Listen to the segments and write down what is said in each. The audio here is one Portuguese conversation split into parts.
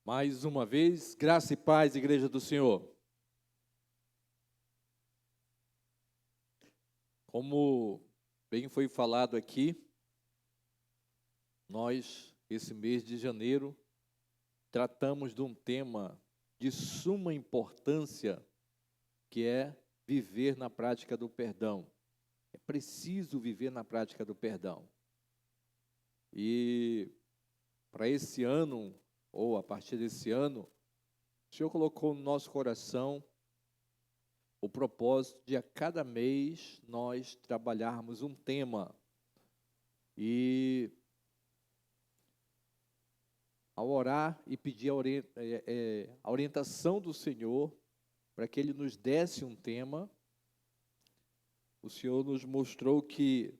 Mais uma vez, graça e paz, Igreja do Senhor. Como bem foi falado aqui, nós, esse mês de janeiro, tratamos de um tema de suma importância, que é viver na prática do perdão. É preciso viver na prática do perdão. E para esse ano, ou a partir desse ano, o Senhor colocou no nosso coração o propósito de a cada mês nós trabalharmos um tema. E ao orar e pedir a orientação do Senhor para que Ele nos desse um tema, o Senhor nos mostrou que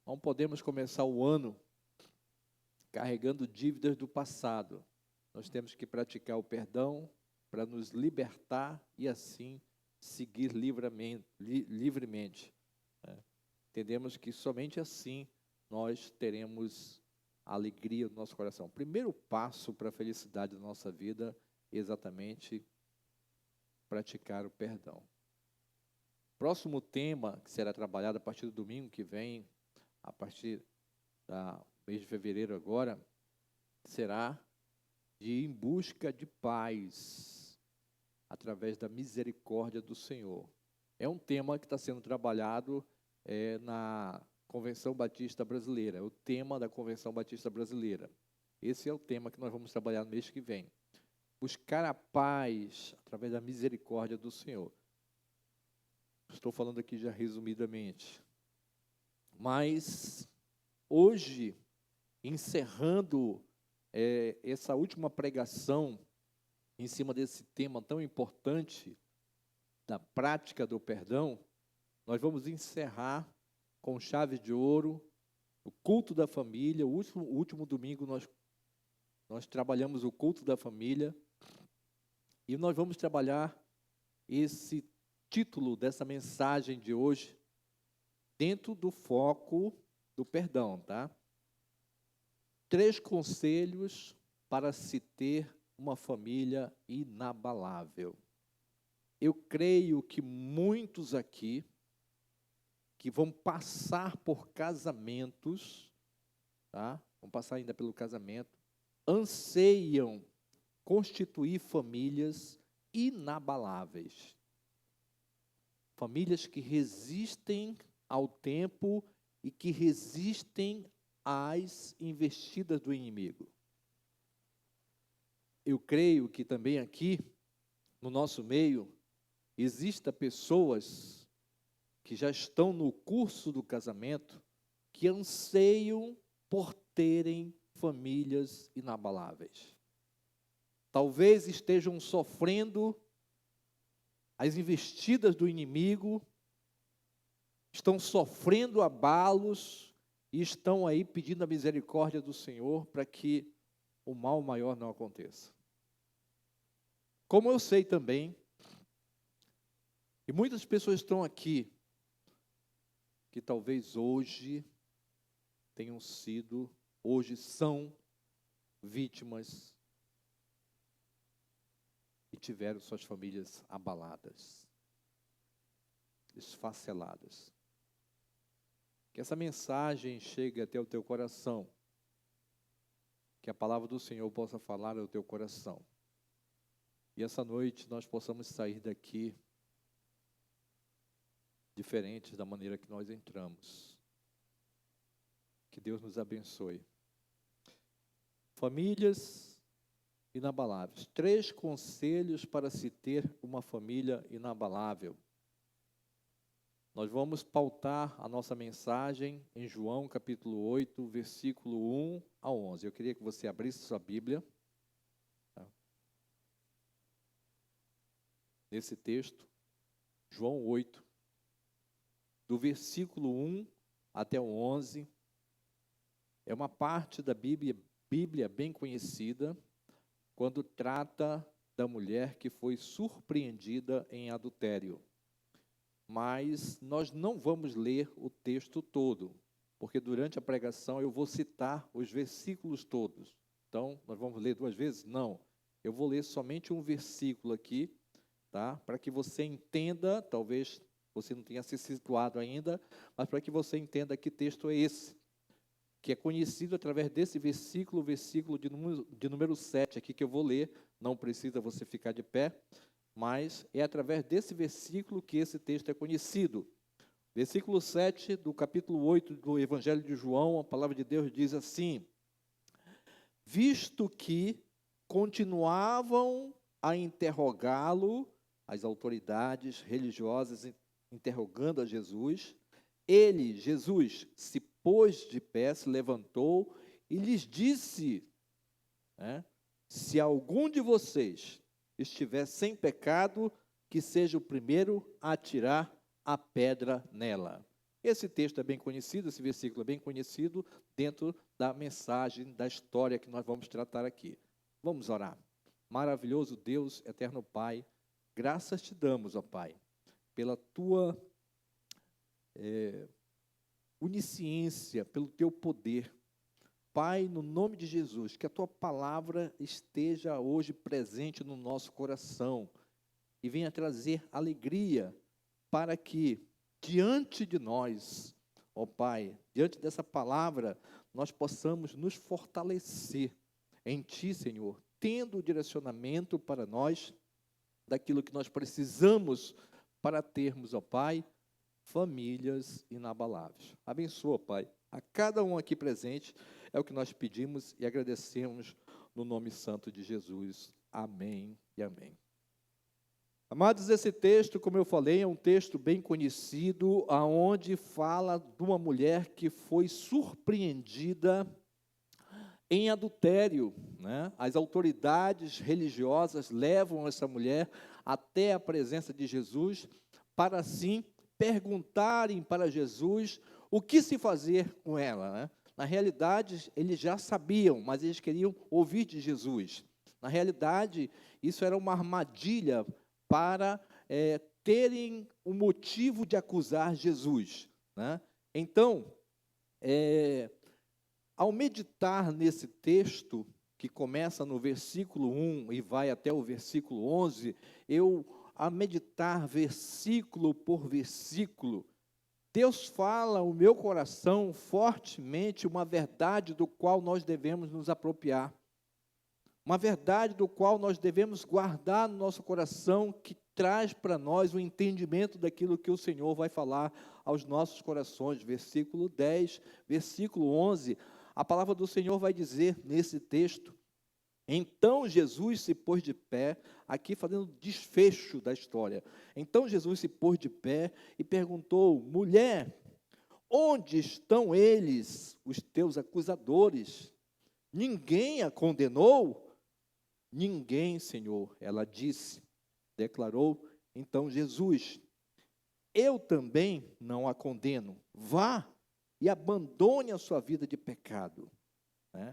não podemos começar o ano carregando dívidas do passado. Nós temos que praticar o perdão para nos libertar e assim seguir livremente. Entendemos que somente assim nós teremos a alegria do nosso coração. O primeiro passo para a felicidade da nossa vida é exatamente praticar o perdão. Próximo tema que será trabalhado a partir do domingo que vem, a partir do mês de fevereiro agora, será de ir em busca de paz através da misericórdia do Senhor. É um tema que está sendo trabalhado na Convenção Batista Brasileira, é o tema da Convenção Batista Brasileira. Esse é o tema que nós vamos trabalhar no mês que vem. Buscar a paz através da misericórdia do Senhor. Estou falando aqui já resumidamente. Mas hoje, encerrando essa última pregação em cima desse tema tão importante da prática do perdão, nós vamos encerrar com chave de ouro o culto da família. O último domingo nós trabalhamos o culto da família e nós vamos trabalhar esse título dessa mensagem de hoje dentro do foco do perdão, tá? 3 conselhos para se ter uma família inabalável. Eu creio que muitos aqui que vão passar por casamentos, tá? Vão passar ainda pelo casamento, anseiam constituir famílias inabaláveis. Famílias que resistem ao tempo e que resistem às investidas do inimigo. Eu creio que também aqui, no nosso meio, existam pessoas que já estão no curso do casamento, que anseiam por terem famílias inabaláveis. Talvez estejam sofrendo as investidas do inimigo, estão sofrendo abalos e estão aí pedindo a misericórdia do Senhor para que o mal maior não aconteça. Como eu sei também, e muitas pessoas estão aqui, que talvez hoje são vítimas e tiveram suas famílias abaladas, esfaceladas. Que essa mensagem chegue até o teu coração, que a palavra do Senhor possa falar ao teu coração. E essa noite nós possamos sair daqui diferentes da maneira que nós entramos. Que Deus nos abençoe. Famílias inabaláveis. 3 conselhos para se ter uma família inabalável. Nós vamos pautar a nossa mensagem em João capítulo 8, versículo 1 a 11. Eu queria que você abrisse sua Bíblia. Nesse texto, João 8, do versículo 1 até o 11, é uma parte da Bíblia bem conhecida, quando trata da mulher que foi surpreendida em adultério. Mas nós não vamos ler o texto todo, porque durante a pregação eu vou citar os versículos todos. Então, nós vamos ler 2 vezes? Não. Eu vou ler somente um versículo aqui, tá? Para que você entenda, talvez você não tenha se situado ainda, mas para que você entenda que texto é esse, que é conhecido através desse versículo, o versículo de número 7 aqui que eu vou ler, não precisa você ficar de pé, mas é através desse versículo que esse texto é conhecido. Versículo 7 do capítulo 8 do Evangelho de João, a palavra de Deus diz assim: visto que continuavam a interrogá-lo, as autoridades religiosas interrogando a Jesus, ele, Jesus, se pôs de pé, se levantou e lhes disse, né, se algum de vocês estiver sem pecado, que seja o primeiro a atirar a pedra nela. Esse texto é bem conhecido, esse versículo é bem conhecido dentro da mensagem, da história que nós vamos tratar aqui. Vamos orar. Maravilhoso Deus, eterno Pai, graças te damos, ó Pai, pela tua onisciência, pelo teu poder. Pai, no nome de Jesus, que a tua palavra esteja hoje presente no nosso coração e venha trazer alegria para que, diante de nós, ó Pai, diante dessa palavra, nós possamos nos fortalecer em Ti, Senhor, tendo o direcionamento para nós daquilo que nós precisamos para termos, ó Pai, famílias inabaláveis. Abençoa, Pai, a cada um aqui presente, é o que nós pedimos e agradecemos no nome santo de Jesus. Amém e amém. Amados, esse texto, como eu falei, é um texto bem conhecido, aonde fala de uma mulher que foi surpreendida em adultério, né? As autoridades religiosas levam essa mulher até a presença de Jesus para assim perguntarem para Jesus o que se fazer com ela, né? Na realidade, eles já sabiam, mas eles queriam ouvir de Jesus. Na realidade, isso era uma armadilha para terem um motivo de acusar Jesus, né? Então, ao meditar nesse texto, que começa no versículo 1 e vai até o versículo 11, a meditar versículo por versículo, Deus fala ao meu coração fortemente uma verdade do qual nós devemos nos apropriar. Uma verdade do qual nós devemos guardar no nosso coração, que traz para nós o entendimento daquilo que o Senhor vai falar aos nossos corações. Versículo 10, versículo 11, a palavra do Senhor vai dizer nesse texto: então Jesus se pôs de pé, aqui fazendo desfecho da história. Então Jesus se pôs de pé e perguntou: mulher, onde estão eles, os teus acusadores? Ninguém a condenou? Ninguém, Senhor, ela disse, declarou. Então Jesus: eu também não a condeno. Vá e abandone a sua vida de pecado.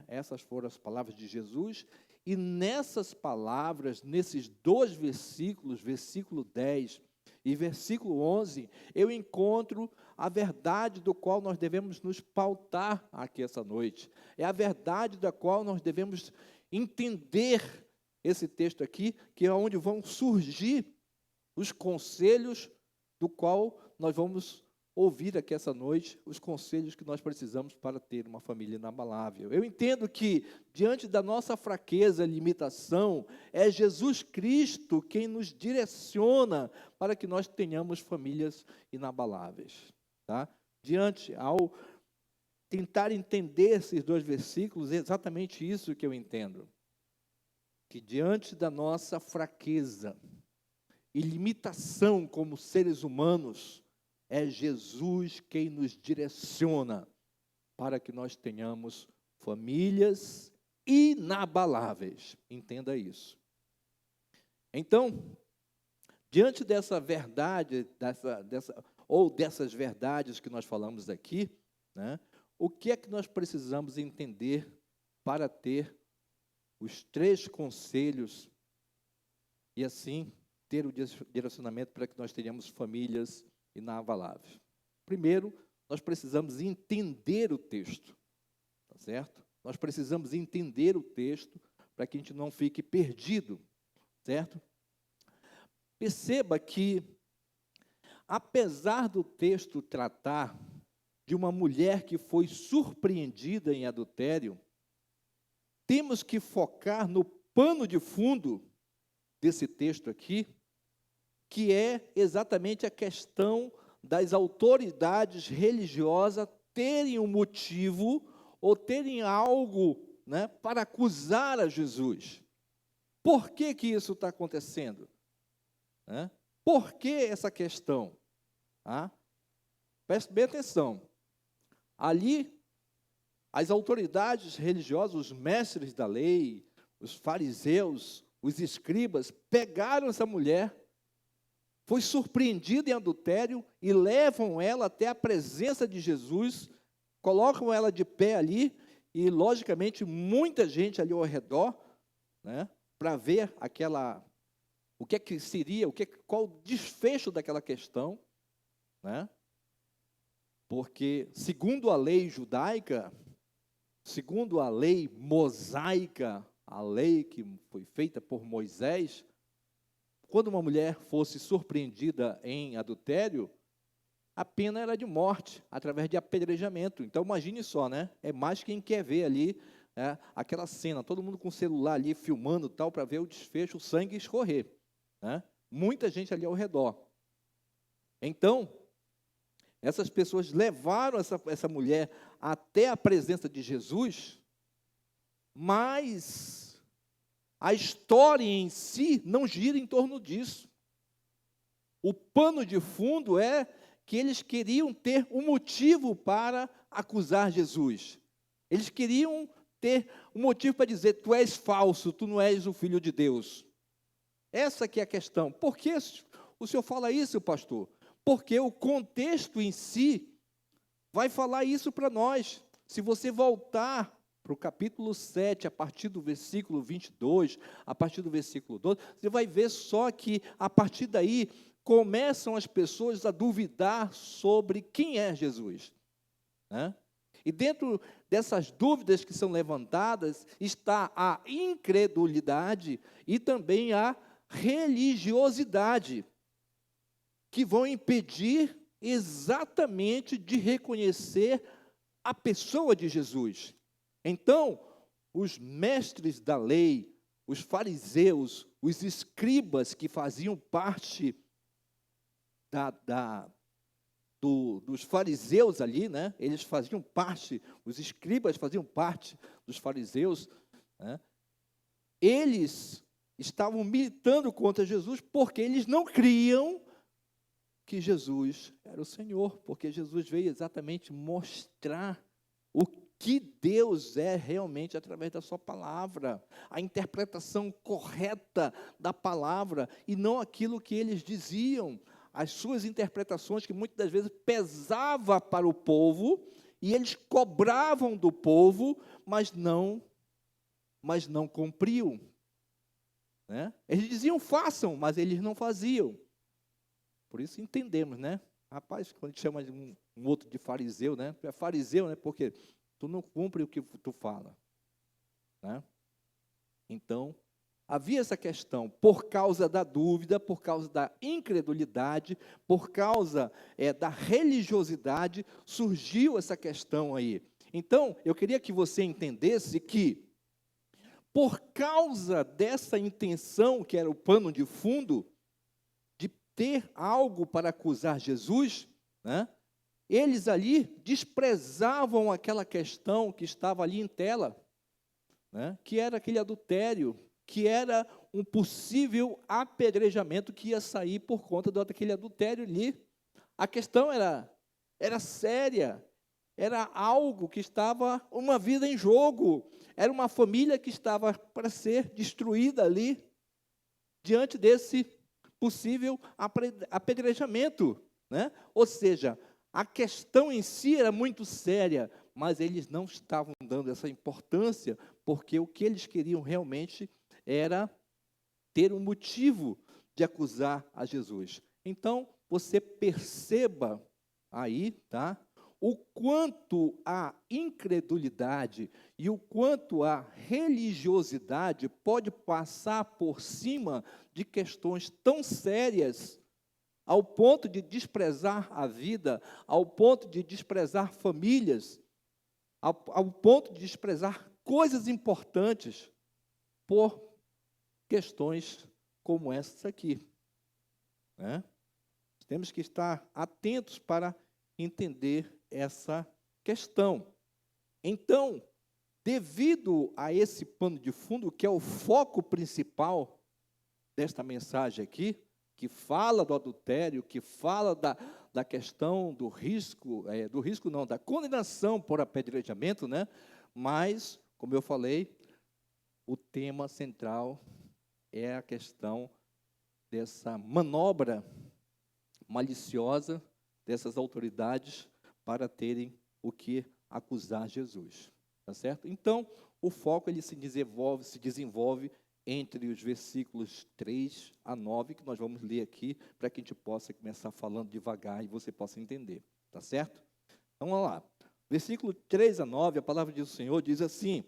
Essas foram as palavras de Jesus, e nessas palavras, nesses 2 versículos, versículo 10 e versículo 11, eu encontro a verdade do qual nós devemos nos pautar aqui essa noite. É a verdade da qual nós devemos entender esse texto aqui, que é onde vão surgir os conselhos do qual nós vamos ouvir aqui essa noite, os conselhos que nós precisamos para ter uma família inabalável. Eu entendo que, diante da nossa fraqueza, limitação, é Jesus Cristo quem nos direciona para que nós tenhamos famílias inabaláveis. Tá? Ao tentar entender esses 2 versículos, é exatamente isso que eu entendo. Que diante da nossa fraqueza e limitação como seres humanos, é Jesus quem nos direciona para que nós tenhamos famílias inabaláveis. Entenda isso. Então, diante dessa verdade, dessas verdades que nós falamos aqui, né, o que é que nós precisamos entender para ter os 3 conselhos e assim ter o direcionamento para que nós tenhamos famílias inabaláveis? Primeiro, nós precisamos entender o texto, tá certo? Nós precisamos entender o texto para que a gente não fique perdido, certo? Perceba que, apesar do texto tratar de uma mulher que foi surpreendida em adultério, temos que focar no pano de fundo desse texto aqui, que é exatamente a questão das autoridades religiosas terem um motivo ou terem algo, né, para acusar a Jesus. Por que que isso está acontecendo? Por que essa questão? Preste bem atenção. Ali, as autoridades religiosas, os mestres da lei, os fariseus, os escribas, pegaram essa mulher, foi surpreendida em adultério e levam ela até a presença de Jesus, colocam ela de pé ali e, logicamente, muita gente ali ao redor, né, para ver o que é que seria, qual o desfecho daquela questão, né? Porque, segundo a lei judaica, segundo a lei mosaica, a lei que foi feita por Moisés, quando uma mulher fosse surpreendida em adultério, a pena era de morte, através de apedrejamento. Então, imagine só, né? É mais quem quer ver ali, aquela cena, todo mundo com o celular ali, filmando tal, para ver o desfecho, o sangue escorrer, né? Muita gente ali ao redor. Então, essas pessoas levaram essa mulher até a presença de Jesus, mas a história em si não gira em torno disso. O pano de fundo é que eles queriam ter um motivo para acusar Jesus. Eles queriam ter um motivo para dizer, tu és falso, tu não és o Filho de Deus. Essa que é a questão. Por que o senhor fala isso, pastor? Porque o contexto em si vai falar isso para nós. Se você voltar para o capítulo 7, a partir do versículo 22, a partir do versículo 12, você vai ver só que, a partir daí, começam as pessoas a duvidar sobre quem é Jesus, né? E dentro dessas dúvidas que são levantadas, está a incredulidade e também a religiosidade, que vão impedir exatamente de reconhecer a pessoa de Jesus. Então, os mestres da lei, os fariseus, os escribas que faziam parte dos fariseus ali, né? Eles faziam parte, os escribas faziam parte dos fariseus, né? Eles estavam militando contra Jesus porque eles não criam que Jesus era o Senhor, porque Jesus veio exatamente mostrar o que Deus é realmente através da sua palavra, a interpretação correta da palavra, e não aquilo que eles diziam, as suas interpretações que muitas das vezes pesava para o povo, e eles cobravam do povo, mas não cumpriam, né? Eles diziam, façam, mas eles não faziam. Por isso entendemos, né? Rapaz, quando a gente chama de um outro de fariseu, né? Tu é fariseu, né? Porque tu não cumpre o que tu fala, né? Então, havia essa questão, por causa da dúvida, por causa da incredulidade, por causa da religiosidade, surgiu essa questão aí. Então, eu queria que você entendesse que, por causa dessa intenção, que era o pano de fundo, ter algo para acusar Jesus, né? Eles ali desprezavam aquela questão que estava ali em tela, né? Que era aquele adultério, que era um possível apedrejamento que ia sair por conta daquele adultério ali. A questão era séria, era algo que estava, uma vida em jogo, era uma família que estava para ser destruída ali, diante desse possível apedrejamento, né? Ou seja, a questão em si era muito séria, mas eles não estavam dando essa importância, porque o que eles queriam realmente era ter um motivo de acusar a Jesus. Então, você perceba aí, tá? o quanto a incredulidade e o quanto a religiosidade pode passar por cima de questões tão sérias, ao ponto de desprezar a vida, ao ponto de desprezar famílias, ao ponto de desprezar coisas importantes por questões como essas aqui, né? Temos que estar atentos para entender essa questão. Então, devido a esse pano de fundo, que é o foco principal desta mensagem aqui, que fala do adultério, que fala da questão do risco não, da condenação por apedrejamento, né? Mas, como eu falei, o tema central é a questão dessa manobra maliciosa dessas autoridades para terem o que acusar Jesus, tá certo? Então, o foco ele se desenvolve entre os versículos 3 a 9, que nós vamos ler aqui, para que a gente possa começar falando devagar e você possa entender, tá certo? Então, vamos lá. Versículo 3 a 9, a palavra do Senhor diz assim: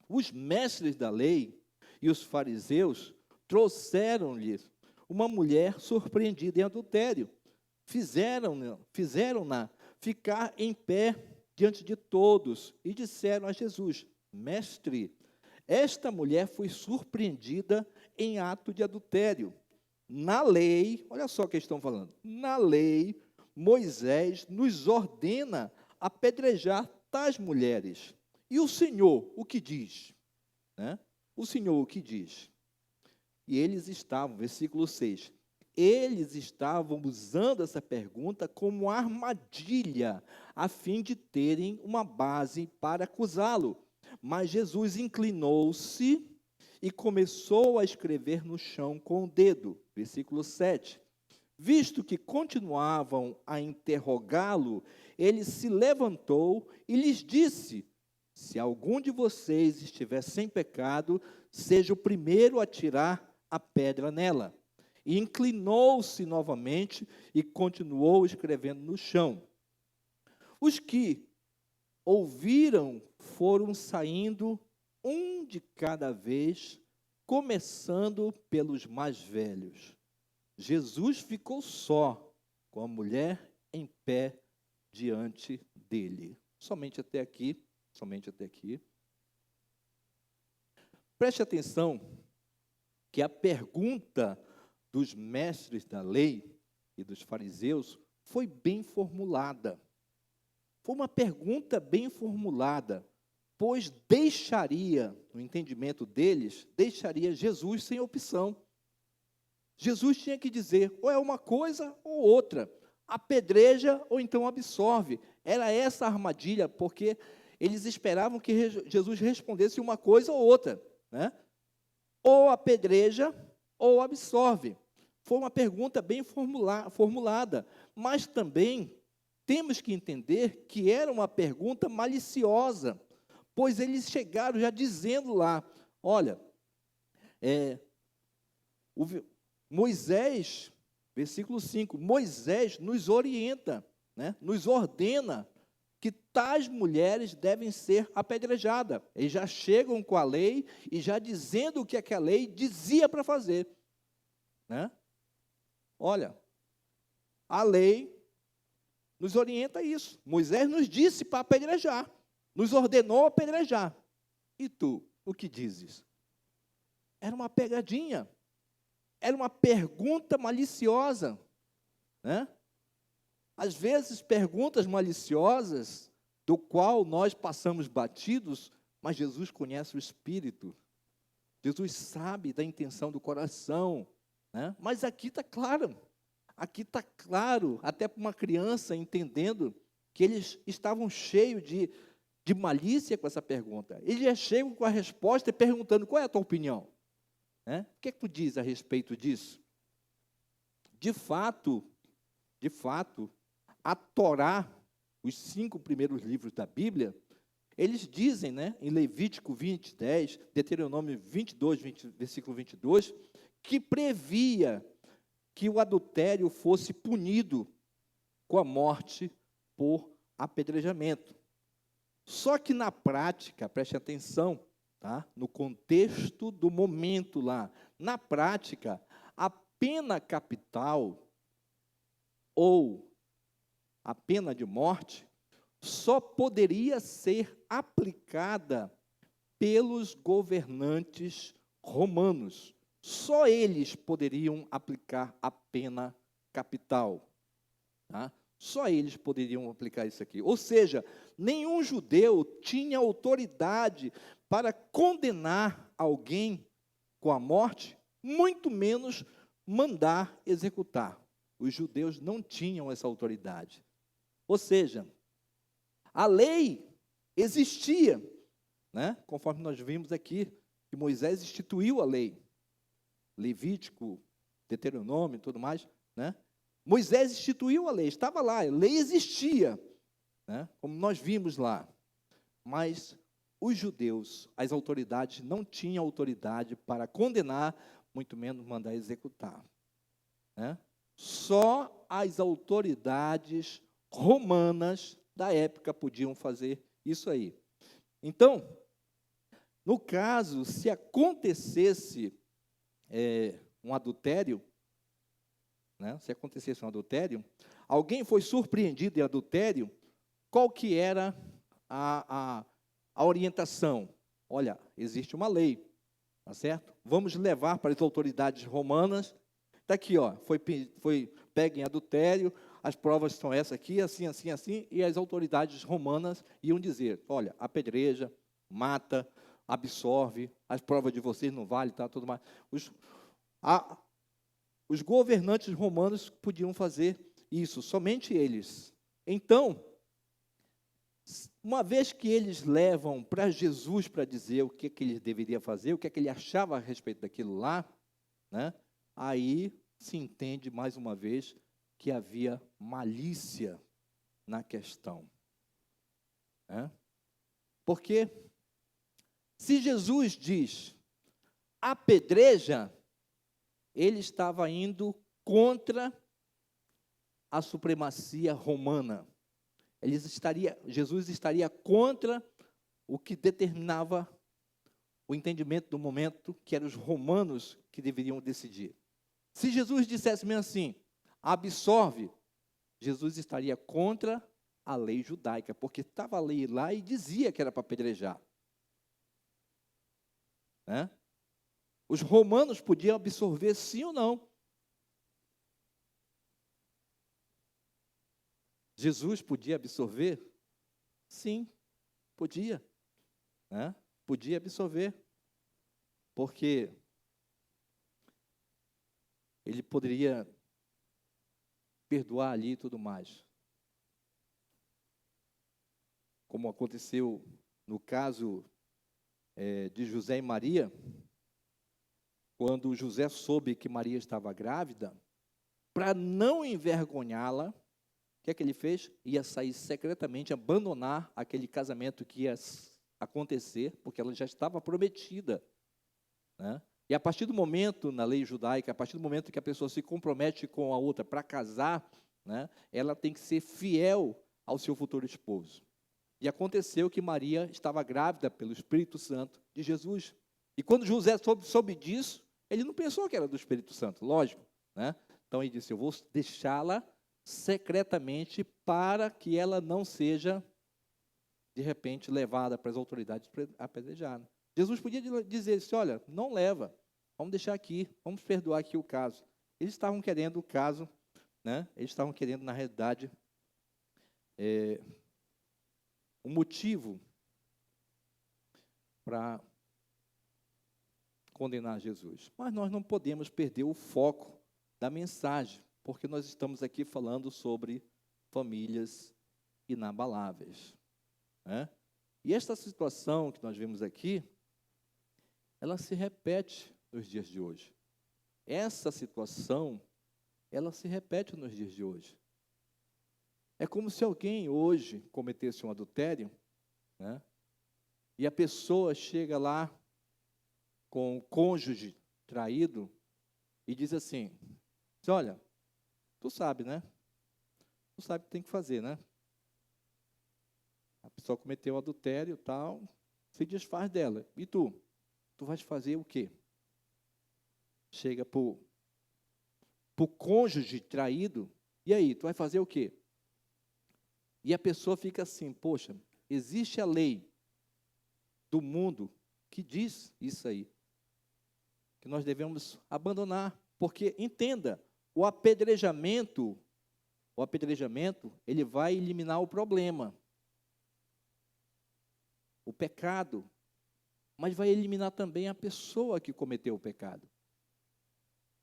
os mestres da lei e os fariseus trouxeram-lhes uma mulher surpreendida em adultério. Fizeram-na ficar em pé diante de todos e disseram a Jesus: Mestre, esta mulher foi surpreendida em ato de adultério. Na lei, olha só o que estão falando, na lei, Moisés nos ordena apedrejar tais mulheres. E o Senhor, o que diz? Né? O Senhor, o que diz? E eles estavam, versículo 6, eles estavam usando essa pergunta como armadilha, a fim de terem uma base para acusá-lo. Mas Jesus inclinou-se e começou a escrever no chão com o dedo. Versículo 7. Visto que continuavam a interrogá-lo, ele se levantou e lhes disse: se algum de vocês estiver sem pecado, seja o primeiro a tirar a pedra nela. E inclinou-se novamente e continuou escrevendo no chão. Os que ouviram foram saindo, um de cada vez, começando pelos mais velhos. Jesus ficou só, com a mulher em pé diante dele. Somente até aqui. Preste atenção que a pergunta dos mestres da lei e dos fariseus foi bem formulada. Foi uma pergunta bem formulada, pois no entendimento deles, deixaria Jesus sem opção. Jesus tinha que dizer, ou é uma coisa ou outra, apedreja ou então absorve. Era essa a armadilha, porque eles esperavam que Jesus respondesse uma coisa ou outra, né? Ou apedreja ou absorve. Foi uma pergunta bem formulada, mas também temos que entender que era uma pergunta maliciosa, pois eles chegaram já dizendo lá, olha, Moisés, versículo 5, Moisés nos orienta, né, nos ordena que tais mulheres devem ser apedrejadas. Eles já chegam com a lei e já dizendo o que a lei dizia para fazer, né? Olha, a lei nos orienta a isso. Moisés nos disse para apedrejar, nos ordenou apedrejar. E tu, o que dizes? Era uma pegadinha, era uma pergunta maliciosa, né? Às vezes, perguntas maliciosas, do qual nós passamos batidos, mas Jesus conhece o espírito. Jesus sabe da intenção do coração, né? Mas aqui está claro, até para uma criança entendendo que eles estavam cheios de malícia com essa pergunta. Eles já chegam com a resposta e perguntando, qual é a tua opinião? Né? O que é que tu diz a respeito disso? De fato, a Torá, os 5 primeiros livros da Bíblia, eles dizem, né, em Levítico 20:10, Deuteronômio 22, versículo 22, que previa que o adultério fosse punido com a morte por apedrejamento. Só que na prática, preste atenção, tá? No contexto do momento lá, na prática, a pena capital ou a pena de morte só poderia ser aplicada pelos governantes romanos. Só eles poderiam aplicar a pena capital. Tá? Só eles poderiam aplicar isso aqui. Ou seja, nenhum judeu tinha autoridade para condenar alguém com a morte, muito menos mandar executar. Os judeus não tinham essa autoridade. Ou seja, a lei existia, né? Conforme nós vimos aqui, que Moisés instituiu a lei. Levítico, Deuteronômio e tudo mais, né? Moisés instituiu a lei, estava lá, a lei existia, né? Como nós vimos lá. Mas os judeus, as autoridades, não tinham autoridade para condenar, muito menos mandar executar, né? Só as autoridades romanas da época podiam fazer isso aí. Então, no caso, se acontecesse um adultério, né? Se acontecesse um adultério, alguém foi surpreendido em adultério, qual que era a orientação? Olha, existe uma lei, tá certo? Vamos levar para as autoridades romanas. Está aqui, ó, foi pego em adultério, as provas são essas aqui, assim, assim, assim, e as autoridades romanas iam dizer, olha, apedreja, mata, absorve, as provas de vocês não valem, tá, tudo mais. Os governantes romanos podiam fazer isso, somente eles. Então, uma vez que eles levam para Jesus para dizer o que ele deveria fazer, o que ele achava a respeito daquilo lá, né? Aí se entende mais uma vez que havia malícia na questão, né? Porque se Jesus diz apedreja, ele estava indo contra a supremacia romana. Jesus estaria contra o que determinava o entendimento do momento, que eram os romanos que deveriam decidir. Se Jesus dissesse mesmo assim, absorve, Jesus estaria contra a lei judaica, porque estava a lei lá e dizia que era para apedrejar, né? Os romanos podiam absorver sim ou não. Jesus podia absorver? Sim, podia, né? Podia absorver, porque ele poderia perdoar ali e tudo mais. Como aconteceu no caso de José e Maria, quando José soube que Maria estava grávida, para não envergonhá-la, o que ele fez? Ia sair secretamente, abandonar aquele casamento que ia acontecer, porque ela já estava prometida, né? E a partir do momento, na lei judaica, a partir do momento que a pessoa se compromete com a outra para casar, né, ela tem que ser fiel ao seu futuro esposo. E aconteceu que Maria estava grávida pelo Espírito Santo de Jesus. E quando José soube disso, ele não pensou que era do Espírito Santo, lógico, né? Então ele disse, eu vou deixá-la secretamente para que ela não seja, de repente, levada para as autoridades apedrejar. Jesus podia dizer assim, olha, não leva, vamos deixar aqui, vamos perdoar aqui o caso. Eles estavam querendo o caso, né? Eles estavam querendo, na realidade, um motivo para condenar Jesus. Mas nós não podemos perder o foco da mensagem, porque nós estamos aqui falando sobre famílias inabaláveis, né? E esta situação que nós vemos aqui, ela se repete nos dias de hoje. Essa situação, ela se repete nos dias de hoje. É como se alguém hoje cometesse um adultério, né? E a pessoa chega lá com o cônjuge traído e diz assim, olha, tu sabe, né? Tu sabe o que tem que fazer, né? pessoa cometeu adultério e tal, se desfaz dela. E tu? Tu vais fazer o quê? Chega para o cônjuge traído, e aí, tu vai fazer o quê? E a pessoa fica assim, poxa, existe a lei do mundo que diz isso aí, que nós devemos abandonar, porque, entenda, o apedrejamento, ele vai eliminar o problema, o pecado, mas vai eliminar também a pessoa que cometeu o pecado.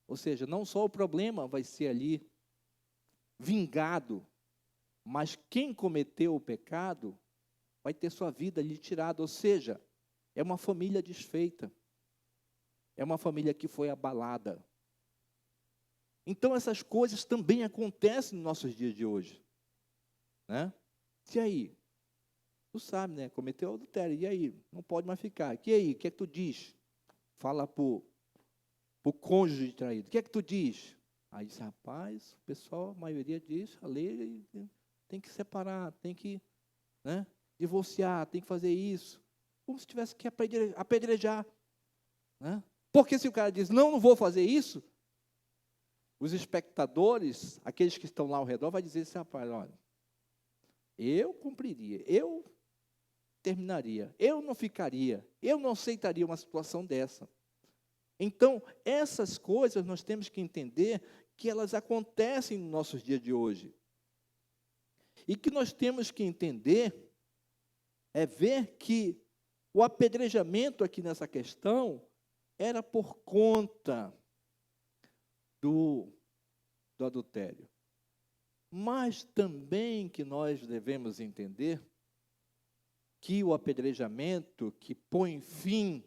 Ou seja, não só o problema vai ser ali vingado, mas quem cometeu o pecado vai ter sua vida ali tirada. Ou seja, é uma família desfeita, é uma família que foi abalada. Então, essas coisas também acontecem nos nossos dias de hoje, né? E aí? Tu sabe, né? Cometeu adultério, e aí? Não pode mais ficar. E aí? O que é que tu diz? Fala para o cônjuge traído. O que é que tu diz? Aí diz, rapaz, o pessoal, a maioria diz, a lei tem que separar, tem que, né, divorciar, tem que fazer isso. Como se tivesse que apedrejar. Né? Porque se o cara diz, não vou fazer isso, os espectadores, aqueles que estão lá ao redor, vai dizer assim, rapaz, olha, eu cumpriria, eu terminaria, eu não ficaria, eu não aceitaria uma situação dessa. Então, essas coisas nós temos que entender que elas acontecem nos nossos dias de hoje. E que nós temos que entender é ver que o apedrejamento aqui nessa questão era por conta do adultério. Mas também que nós devemos entender que o apedrejamento que põe fim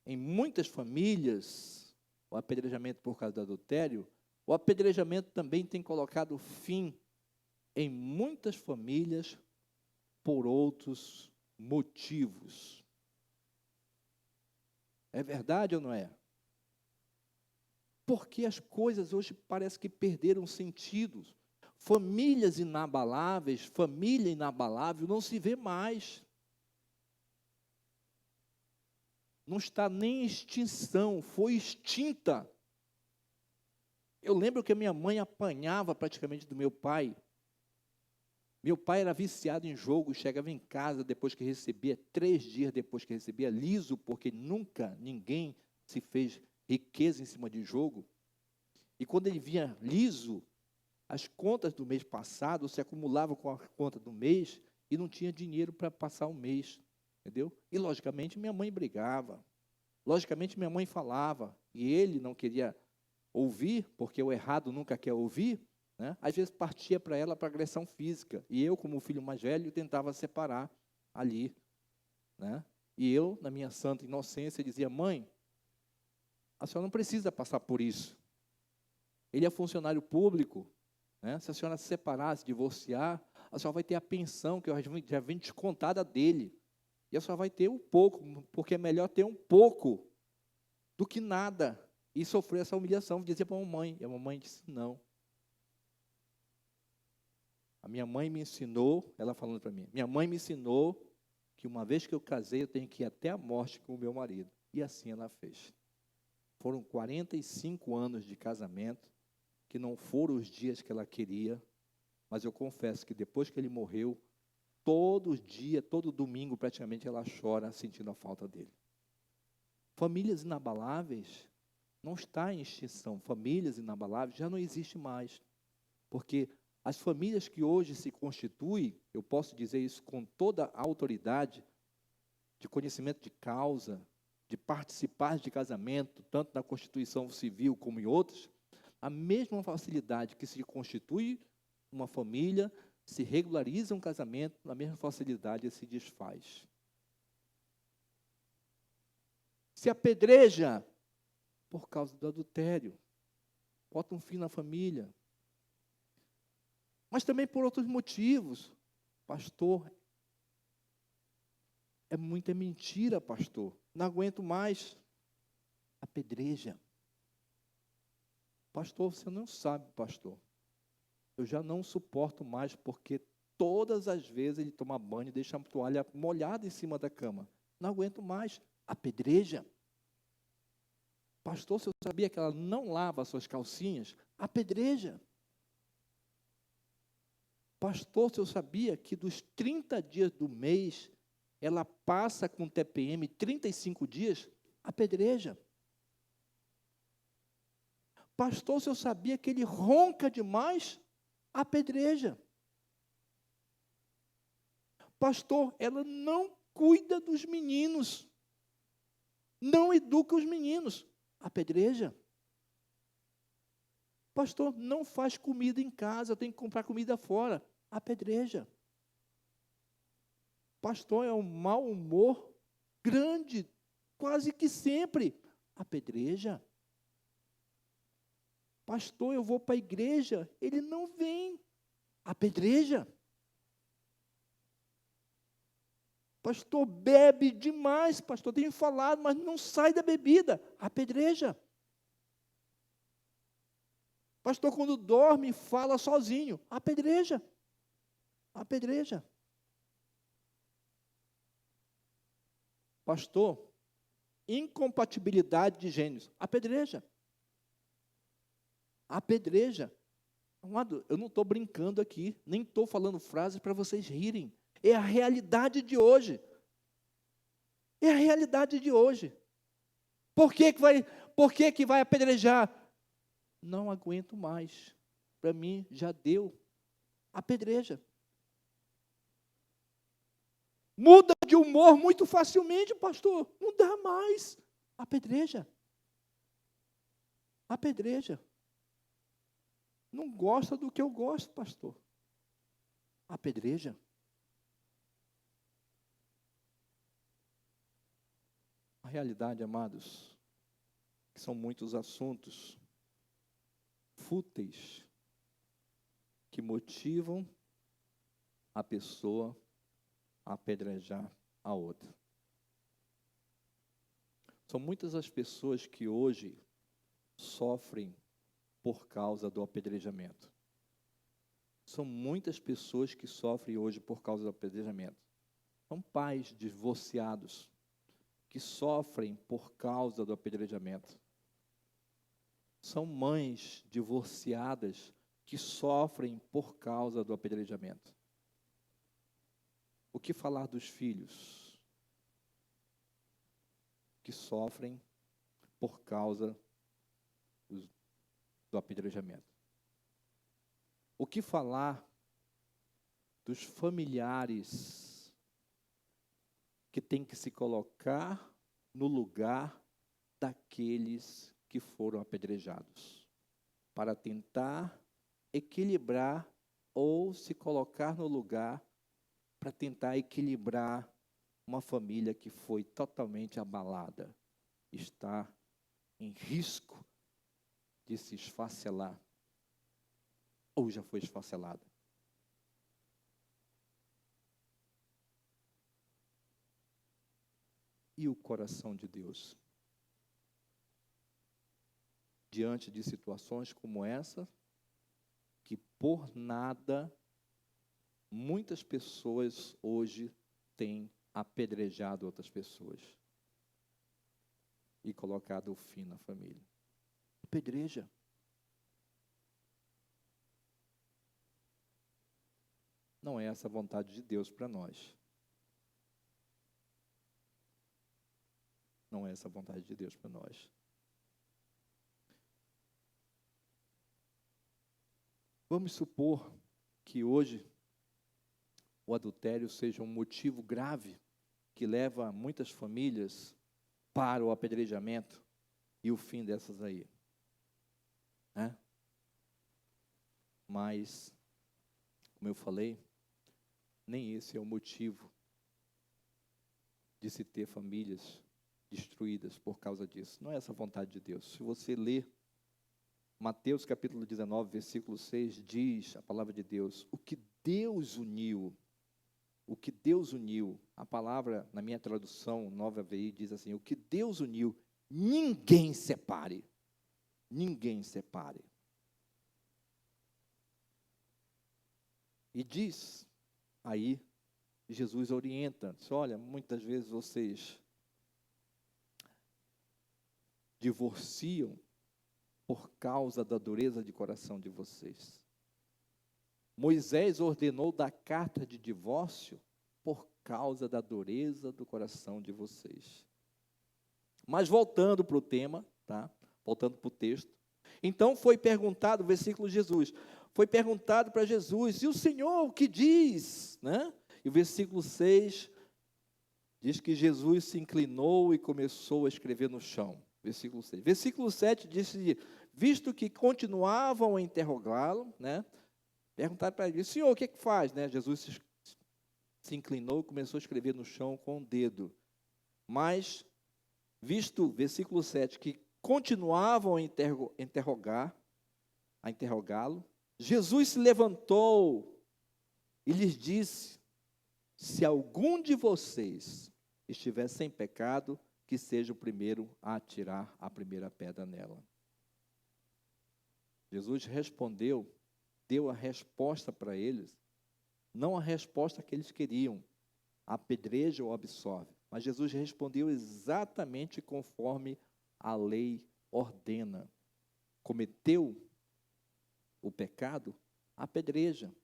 em muitas famílias, o apedrejamento por causa do adultério, o apedrejamento também tem colocado fim em muitas famílias por outros motivos. É verdade ou não é? Porque as coisas hoje parece que perderam sentido. Famílias inabaláveis, família inabalável não se vê mais. Não está nem em extinção, foi extinta. Eu lembro que a minha mãe apanhava praticamente do meu pai. Meu pai era viciado em jogo, chegava em casa depois que recebia, 3 dias depois que recebia, liso, porque nunca ninguém se fez riqueza em cima de jogo. E quando ele vinha liso, as contas do mês passado se acumulavam com a conta do mês e não tinha dinheiro para passar o mês, entendeu? E, logicamente, minha mãe brigava. Logicamente, minha mãe falava, e ele não queria ouvir, porque o errado nunca quer ouvir, né? Às vezes partia para ela para agressão física, e eu, como filho mais velho, tentava separar ali, né? E eu, na minha santa inocência, dizia, mãe, a senhora não precisa passar por isso. Ele é funcionário público, né? Se a senhora se separar, se divorciar, a senhora vai ter a pensão, que já vem descontada dele, e a senhora vai ter um pouco, porque é melhor ter um pouco do que nada, e sofrer essa humilhação, dizia para a mamãe, e a mamãe disse, não. A minha mãe me ensinou, ela falando para mim, minha mãe me ensinou que uma vez que eu casei, eu tenho que ir até a morte com o meu marido. E assim ela fez. Foram 45 anos de casamento, que não foram os dias que ela queria, mas eu confesso que depois que ele morreu, todo dia, todo domingo praticamente ela chora sentindo a falta dele. Famílias inabaláveis não está em extinção. Famílias inabaláveis já não existe mais. Porque as famílias que hoje se constituem, eu posso dizer isso com toda a autoridade, de conhecimento de causa, de participar de casamento, tanto na Constituição Civil como em outras, a mesma facilidade que se constitui uma família, se regulariza um casamento, na mesma facilidade se desfaz. Se apedreja por causa do adultério, bota um fim na família. Mas também por outros motivos. Pastor, é muita mentira, pastor. Não aguento mais. Apedreja. Pastor, você não sabe, pastor. Eu já não suporto mais, porque todas as vezes ele toma banho e deixa a toalha molhada em cima da cama. Não aguento mais. Apedreja. Pastor, se eu sabia que ela não lava suas calcinhas, apedreja. Pastor, se eu sabia que dos 30 dias do mês, ela passa com TPM 35 dias, apedreja. Pastor, se eu sabia que ele ronca demais, apedreja. Pastor, ela não cuida dos meninos, não educa os meninos, apedreja. Pastor, não faz comida em casa, tem que comprar comida fora, apedreja. Pastor, é um mau humor grande, quase que sempre, apedreja. Pastor, eu vou para a igreja, ele não vem, apedreja. Pastor, bebe demais, pastor, tenho falado, mas não sai da bebida, apedreja. Pastor, quando dorme, fala sozinho, apedreja. Apedreja. Pastor, incompatibilidade de gênios, apedreja. Apedreja. Amado, eu não estou brincando aqui, nem estou falando frases para vocês rirem. É a realidade de hoje. É a realidade de hoje. Por que que vai apedrejar? Não aguento mais. Para mim, já deu. Apedreja. Muda de humor muito facilmente, pastor. Não dá mais. Apedreja. Apedreja. Não gosta do que eu gosto, pastor. Apedreja. A realidade, amados, que são muitos assuntos fúteis que motivam a pessoa a apedrejar a outra. São muitas as pessoas que hoje sofrem por causa do apedrejamento. São muitas pessoas que sofrem hoje por causa do apedrejamento. São pais divorciados que sofrem por causa do apedrejamento. São mães divorciadas que sofrem por causa do apedrejamento. O que falar dos filhos que sofrem por causa do apedrejamento? O que falar dos familiares que têm que se colocar no lugar daqueles que foram apedrejados, para tentar equilibrar ou se colocar no lugar para tentar equilibrar uma família que foi totalmente abalada, está em risco de se esfacelar, ou já foi esfacelada. E o coração de Deus? Diante de situações como essa, que por nada, muitas pessoas hoje têm apedrejado outras pessoas e colocado o fim na família. Apedreja. Não é essa a vontade de Deus para nós. Não é essa a vontade de Deus para nós. Vamos supor que hoje o adultério seja um motivo grave que leva muitas famílias para o apedrejamento e o fim dessas aí. Né? Mas, como eu falei, nem esse é o motivo de se ter famílias destruídas por causa disso. Não é essa a vontade de Deus. Se você ler Mateus capítulo 19, versículo 6, diz a palavra de Deus, o que Deus uniu, a palavra, na minha tradução, Nova AVI, diz assim, o que Deus uniu, ninguém separe. Ninguém separe. E diz aí Jesus orienta, diz, olha, muitas vezes vocês divorciam por causa da dureza de coração de vocês. Moisés ordenou dar carta de divórcio por causa da dureza do coração de vocês. Mas voltando para o tema, tá? Voltando para o texto. Então foi perguntado, versículo de Jesus, foi perguntado para Jesus, e o Senhor o que diz? Né? E o versículo 6 diz que Jesus se inclinou e começou a escrever no chão. Versículo 6. Versículo 7 diz, visto que continuavam a interrogá-lo, né? Perguntaram para ele, Senhor, o que faz? Né? Jesus se inclinou e começou a escrever no chão com o dedo. Mas, visto, versículo 7, que continuavam a interrogá-lo, Jesus se levantou e lhes disse, se algum de vocês estiver sem pecado, que seja o primeiro a atirar a primeira pedra nela. Jesus respondeu, deu a resposta para eles, não a resposta que eles queriam, apedreja ou absorve, mas Jesus respondeu exatamente conforme a lei ordena. Cometeu o pecado, apedreja.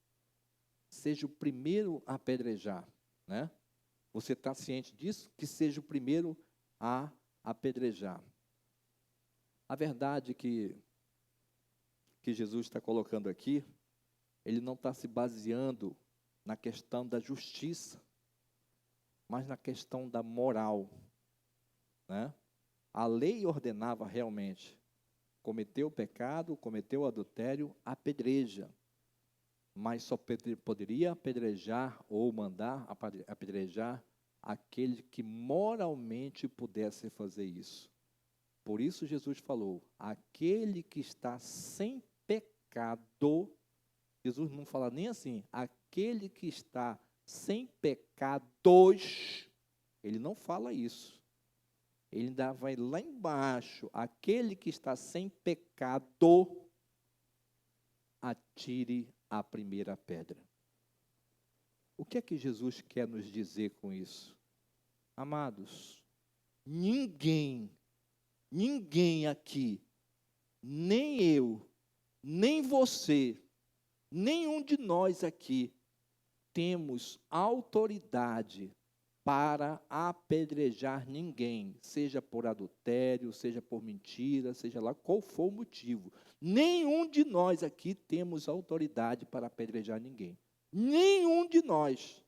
Seja o primeiro a apedrejar, né? Você está ciente disso? Que seja o primeiro a apedrejar. A verdade que Jesus está colocando aqui, ele não está se baseando na questão da justiça, mas na questão da moral, né? A lei ordenava realmente, cometeu o pecado, cometeu o adultério, apedreja. Mas só poderia apedrejar ou mandar apedrejar aquele que moralmente pudesse fazer isso. Por isso Jesus falou, aquele que está sem pecado, Jesus não fala nem assim, aquele que está sem pecados, ele não fala isso. Ele ainda vai lá embaixo, aquele que está sem pecado, atire a primeira pedra. O que é que Jesus quer nos dizer com isso? Amados, ninguém aqui, nem eu, nem você, nenhum de nós aqui, temos autoridade para apedrejar ninguém, seja por adultério, seja por mentira, seja lá qual for o motivo. Nenhum de nós aqui temos autoridade para apedrejar ninguém. Nenhum de nós.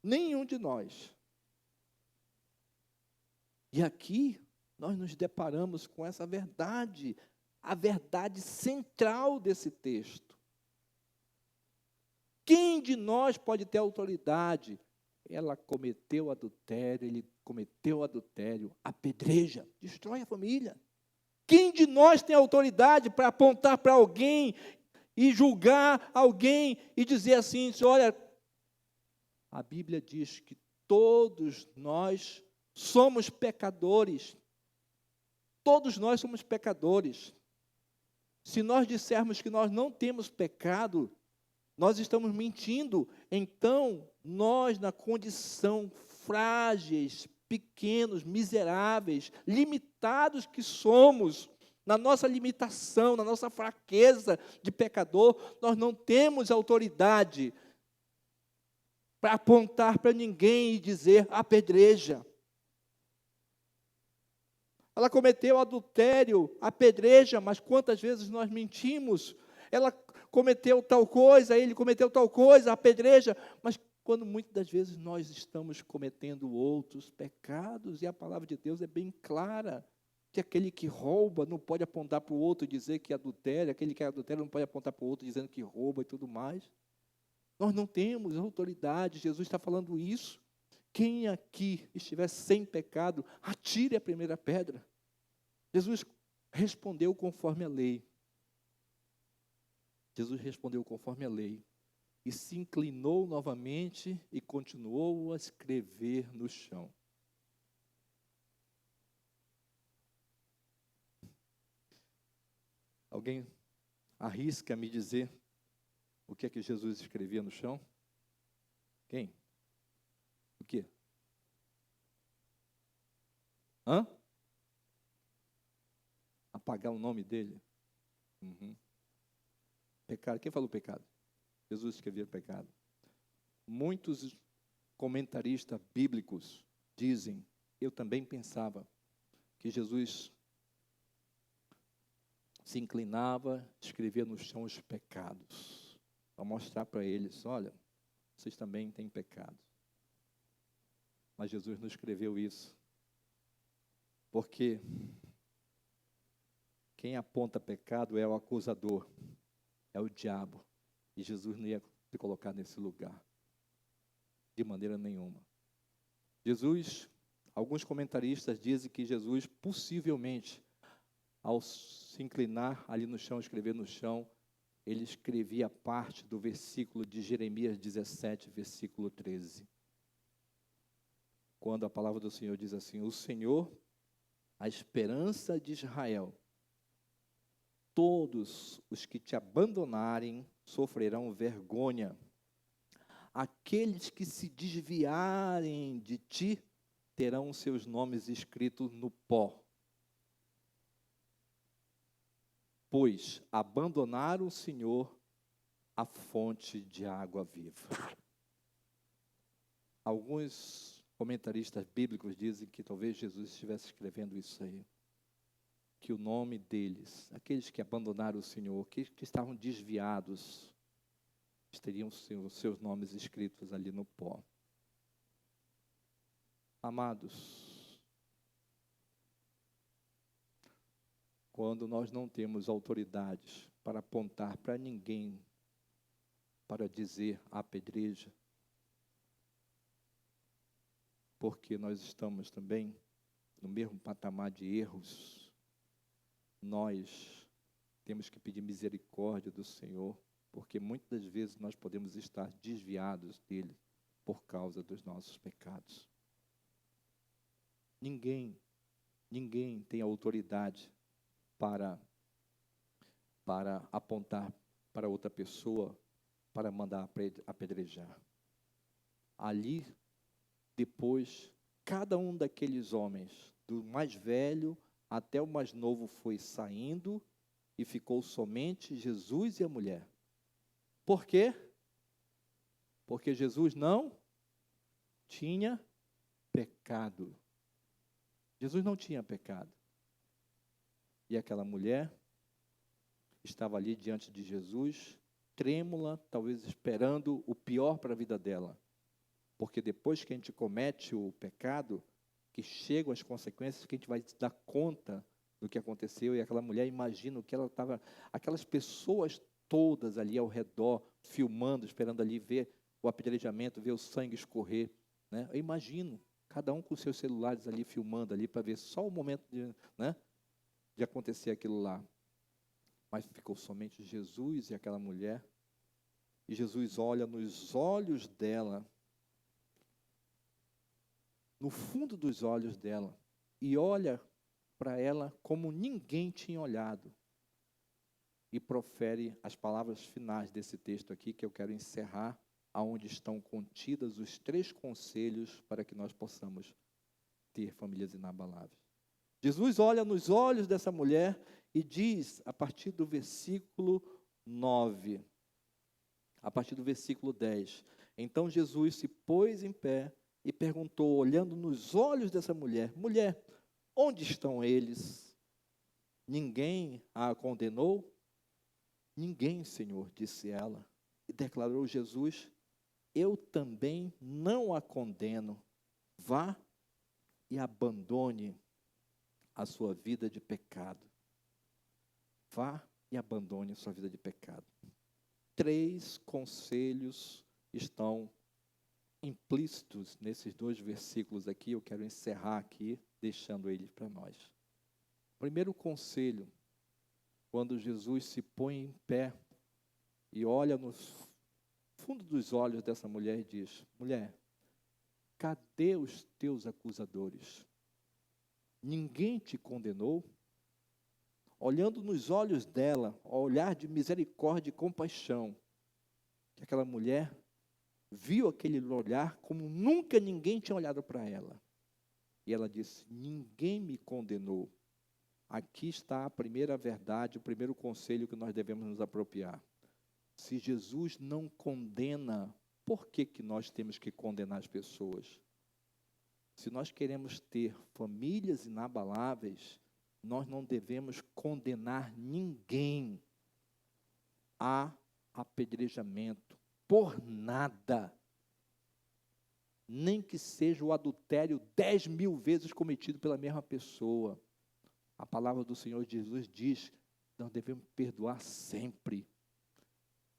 Nenhum de nós. E aqui nós nos deparamos com essa verdade, a verdade central desse texto. Quem de nós pode ter autoridade? Ela cometeu adultério, ele cometeu adultério, apedreja, destrói a família. Quem de nós tem autoridade para apontar para alguém e julgar alguém e dizer assim, olha, a Bíblia diz que todos nós somos pecadores. Todos nós somos pecadores. Se nós dissermos que nós não temos pecado, nós estamos mentindo. Então, nós, na condição frágeis, pequenos, miseráveis, limitados que somos, na nossa limitação, na nossa fraqueza de pecador, nós não temos autoridade para apontar para ninguém e dizer, apedreja. Ela cometeu adultério, apedreja, mas quantas vezes nós mentimos? Ela cometeu tal coisa, ele cometeu tal coisa, apedreja, mas quando muitas das vezes nós estamos cometendo outros pecados, e a palavra de Deus é bem clara, que aquele que rouba não pode apontar para o outro e dizer que adultéria, aquele que adultéria não pode apontar para o outro dizendo que rouba e tudo mais. Nós não temos autoridade, Jesus está falando isso. Quem aqui estiver sem pecado, atire a primeira pedra. Jesus respondeu conforme a lei. Jesus respondeu conforme a lei. E se inclinou novamente e continuou a escrever no chão. Alguém arrisca me dizer o que é que Jesus escrevia no chão? Quem? O quê? Hã? Apagar o nome dele? Uhum. Pecado. Quem falou pecado? Jesus escrevia pecado. Muitos comentaristas bíblicos dizem, eu também pensava, que Jesus se inclinava, escrevia no chão os pecados, para mostrar para eles, olha, vocês também têm pecado. Mas Jesus não escreveu isso, porque quem aponta pecado é o acusador, é o diabo, e Jesus não ia se colocar nesse lugar, de maneira nenhuma. Jesus, alguns comentaristas dizem que Jesus, possivelmente, ao se inclinar ali no chão, escrever no chão, ele escrevia parte do versículo de Jeremias 17, versículo 13. Quando a palavra do Senhor diz assim, o Senhor, a esperança de Israel, todos os que te abandonarem sofrerão vergonha. Aqueles que se desviarem de ti terão seus nomes escritos no pó. Pois abandonaram o Senhor, a fonte de água viva. Alguns comentaristas bíblicos dizem que talvez Jesus estivesse escrevendo isso aí. Que o nome deles, aqueles que abandonaram o Senhor, que estavam desviados, teriam seus nomes escritos ali no pó. Amados, quando nós não temos autoridades para apontar para ninguém, para dizer apedreja, porque nós estamos também no mesmo patamar de erros, nós temos que pedir misericórdia do Senhor, porque muitas vezes nós podemos estar desviados dele por causa dos nossos pecados. Ninguém tem autoridade para apontar para outra pessoa, para mandar apedrejar. Ali, depois, cada um daqueles homens, do mais velho até o mais novo, foi saindo e ficou somente Jesus e a mulher. Por quê? Porque Jesus não tinha pecado. Jesus não tinha pecado. E aquela mulher estava ali diante de Jesus, trêmula, talvez esperando o pior para a vida dela. Porque depois que a gente comete o pecado, que chegam as consequências, que a gente vai se dar conta do que aconteceu. E aquela mulher, imagina o que ela estava, aquelas pessoas todas ali ao redor, filmando, esperando ali ver o apedrejamento, ver o sangue escorrer, né? Eu imagino, cada um com seus celulares ali, filmando ali, para ver só o momento de acontecer aquilo lá. Mas ficou somente Jesus e aquela mulher, e Jesus olha nos olhos dela, no fundo dos olhos dela, e olha para ela como ninguém tinha olhado, e profere as palavras finais desse texto aqui, que eu quero encerrar, aonde estão contidas os 3 conselhos para que nós possamos ter famílias inabaláveis. Jesus olha nos olhos dessa mulher e diz, a partir do versículo 9, a partir do versículo 10, então Jesus se pôs em pé e perguntou, olhando nos olhos dessa mulher, mulher, onde estão eles? Ninguém a condenou? Ninguém, Senhor, disse ela. E declarou Jesus, eu também não a condeno. Vá e abandone a sua vida de pecado. Vá e abandone a sua vida de pecado. 3 conselhos estão implícitos nesses 2 versículos aqui. Eu quero encerrar aqui, deixando eles para nós. Primeiro conselho, quando Jesus se põe em pé e olha no fundo dos olhos dessa mulher e diz, mulher, cadê os teus acusadores? Ninguém te condenou? Olhando nos olhos dela, ao olhar de misericórdia e compaixão, que aquela mulher viu aquele olhar como nunca ninguém tinha olhado para ela. E ela disse: ninguém me condenou. Aqui está a primeira verdade, o primeiro conselho que nós devemos nos apropriar. Se Jesus não condena, por que nós temos que condenar as pessoas? Se nós queremos ter famílias inabaláveis, nós não devemos condenar ninguém a apedrejamento, por nada. Nem que seja o adultério 10.000 vezes cometido pela mesma pessoa. A palavra do Senhor Jesus diz que nós devemos perdoar sempre.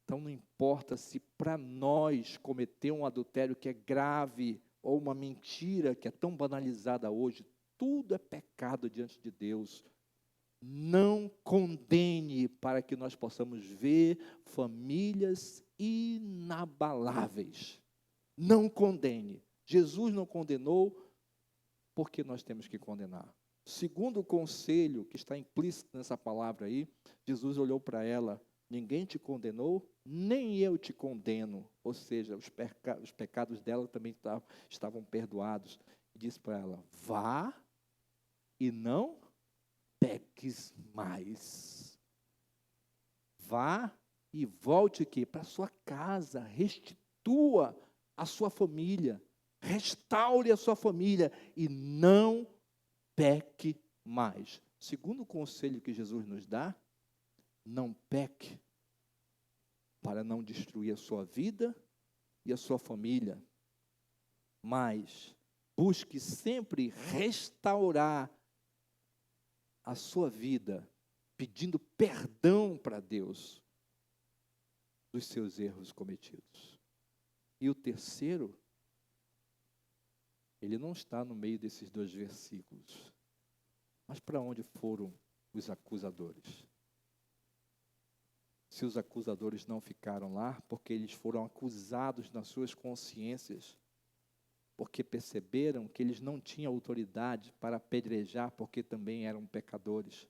Então não importa se para nós cometer um adultério que é grave, ou uma mentira que é tão banalizada hoje, tudo é pecado diante de Deus. Não condene, para que nós possamos ver famílias inabaláveis. Não condene. Jesus não condenou, por que nós temos que condenar? Segundo o conselho que está implícito nessa palavra aí, Jesus olhou para ela: ninguém te condenou, nem eu te condeno. Ou seja, os pecados dela também estavam perdoados. E disse para ela: vá e não peques mais. Vá e volte aqui para a sua casa, restitua a sua família, restaure a sua família e não peque mais. Segundo o conselho que Jesus nos dá, não peque para não destruir a sua vida e a sua família, mas busque sempre restaurar a sua vida, pedindo perdão para Deus dos seus erros cometidos. E o terceiro, ele não está no meio desses 2 versículos. Mas para onde foram os acusadores? Se os acusadores não ficaram lá, porque eles foram acusados nas suas consciências, porque perceberam que eles não tinham autoridade para apedrejar, porque também eram pecadores.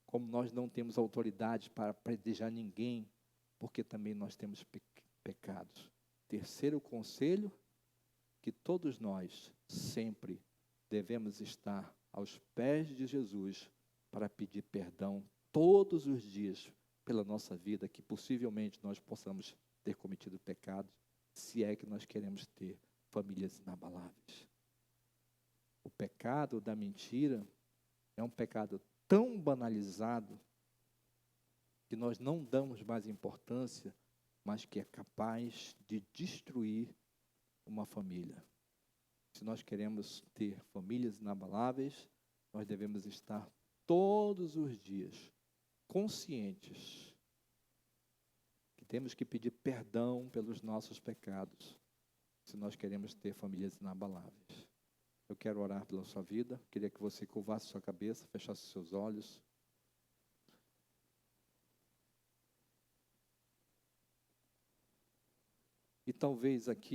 Como nós não temos autoridade para apedrejar ninguém, porque também nós temos pecados. Terceiro conselho, que todos nós sempre devemos estar aos pés de Jesus para pedir perdão todos os dias pela nossa vida, que possivelmente nós possamos ter cometido pecado, se é que nós queremos ter famílias inabaláveis. O pecado da mentira é um pecado tão banalizado que nós não damos mais importância, mas que é capaz de destruir uma família. Se nós queremos ter famílias inabaláveis, nós devemos estar todos os dias conscientes que temos que pedir perdão pelos nossos pecados, se nós queremos ter famílias inabaláveis. Eu quero orar pela sua vida, queria que você curvasse sua cabeça, fechasse seus olhos. E talvez aqui